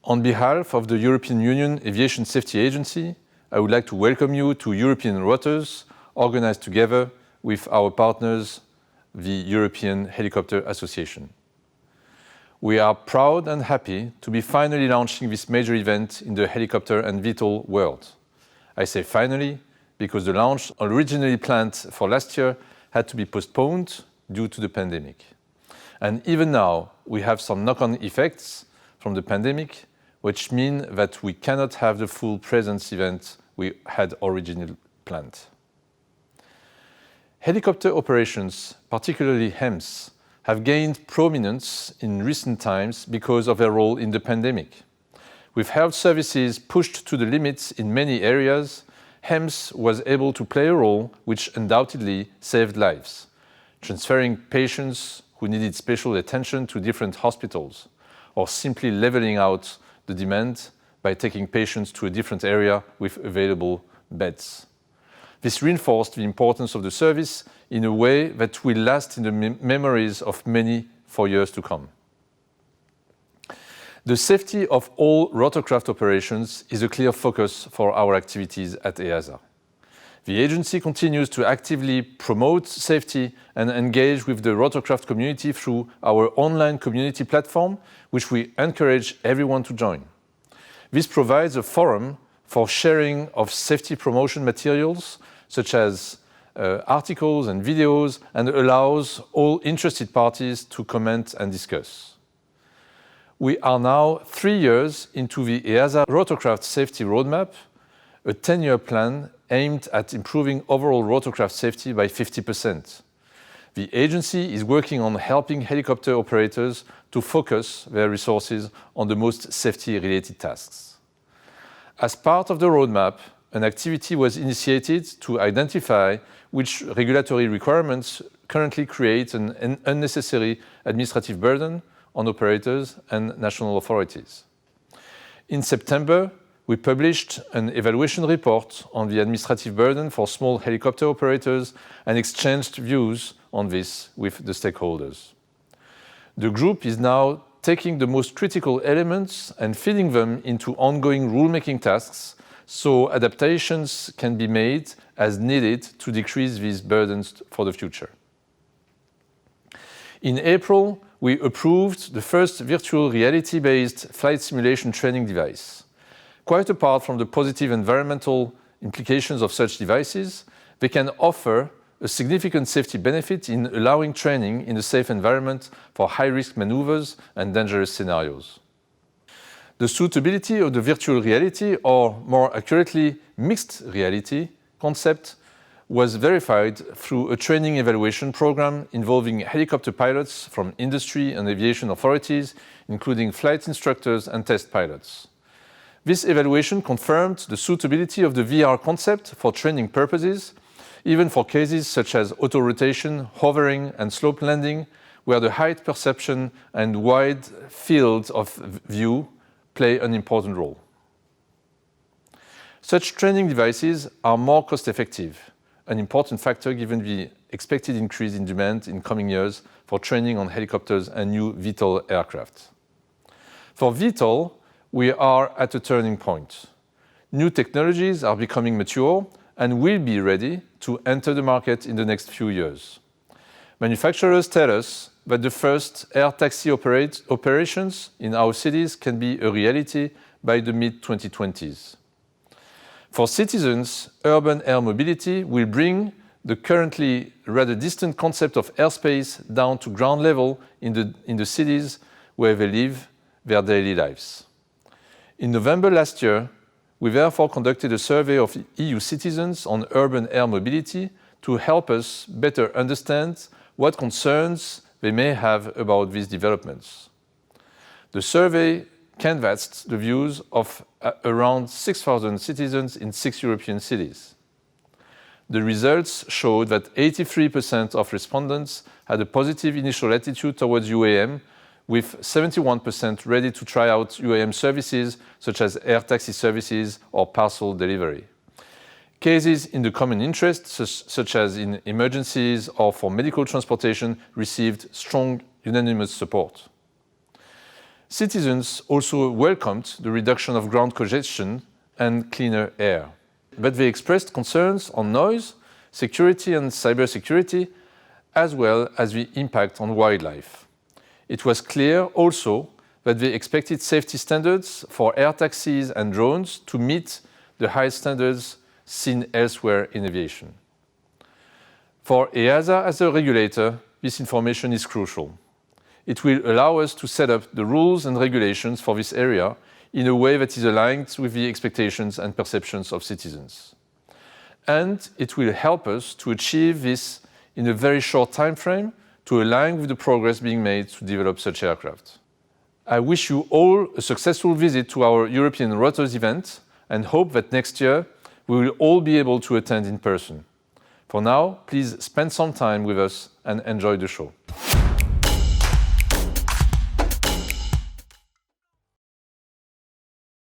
On behalf of the European Union Aviation Safety Agency, I would like to welcome you to European Rotors, organized together with our partners, the European Helicopter Association. We are proud and happy to be finally launching this major event in the helicopter and VTOL world. I say finally because the launch, originally planned for last year, had to be postponed due to the pandemic. And even now, we have some knock-on effects from the pandemic, which mean that we cannot have the full presence event we had originally planned. Helicopter operations, particularly HEMS, have gained prominence in recent times because of their role in the pandemic. With health services pushed to the limits in many areas, HEMS was able to play a role which undoubtedly saved lives, transferring patients who needed special attention to different hospitals, or simply leveling out the demand by taking patients to a different area with available beds. This reinforced the importance of the service in a way that will last in the memories of many for years to come. The safety of all rotorcraft operations is a clear focus for our activities at EASA. The agency continues to actively promote safety and engage with the rotorcraft community through our online community platform, which we encourage everyone to join. This provides a forum for sharing of safety promotion materials, such as articles and videos, and allows all interested parties to comment and discuss. We are now 3 years into the EASA Rotorcraft Safety Roadmap, a 10-year plan aimed at improving overall rotorcraft safety by 50%. The agency is working on helping helicopter operators to focus their resources on the most safety-related tasks. As part of the roadmap, an activity was initiated to identify which regulatory requirements currently create an unnecessary administrative burden on operators and national authorities. In September, we published an evaluation report on the administrative burden for small helicopter operators and exchanged views on this with the stakeholders. The group is now taking the most critical elements and feeding them into ongoing rulemaking tasks so adaptations can be made as needed to decrease these burdens for the future. In April, we approved the first virtual reality-based flight simulation training device. Quite apart from the positive environmental implications of such devices, they can offer a significant safety benefit in allowing training in a safe environment for high-risk maneuvers and dangerous scenarios. The suitability of the virtual reality, or more accurately, mixed reality concept, was verified through a training evaluation program involving helicopter pilots from industry and aviation authorities, including flight instructors and test pilots. This evaluation confirmed the suitability of the VR concept for training purposes, even for cases such as auto-rotation, hovering, and slope landing, where the height perception and wide field of view play an important role. Such training devices are more cost-effective, an important factor given the expected increase in demand in coming years for training on helicopters and new VTOL aircraft. For VTOL, we are at a turning point. New technologies are becoming mature and will be ready to enter the market in the next few years. Manufacturers tell us that the first air taxi operations in our cities can be a reality by the mid-2020s. For citizens, urban air mobility will bring the currently rather distant concept of airspace down to ground level in the cities where they live their daily lives. In November last year, we therefore conducted a survey of EU citizens on urban air mobility to help us better understand what concerns they may have about these developments. The survey canvassed the views of around 6,000 citizens in 6 European cities. The results showed that 83% of respondents had a positive initial attitude towards UAM, with 71% ready to try out UAM services such as air taxi services or parcel delivery. Cases in the common interest, such as in emergencies or for medical transportation, received strong unanimous support. Citizens also welcomed the reduction of ground congestion and cleaner air, but they expressed concerns on noise, security and cybersecurity, as well as the impact on wildlife. It was clear also that they expected safety standards for air taxis and drones to meet the high standards seen elsewhere in aviation. For EASA as a regulator, this information is crucial. It will allow us to set up the rules and regulations for this area in a way that is aligned with the expectations and perceptions of citizens. And it will help us to achieve this in a very short time frame to align with the progress being made to develop such aircraft. I wish you all a successful visit to our European Rotors event and hope that next year we will all be able to attend in person. For now, please spend some time with us and enjoy the show.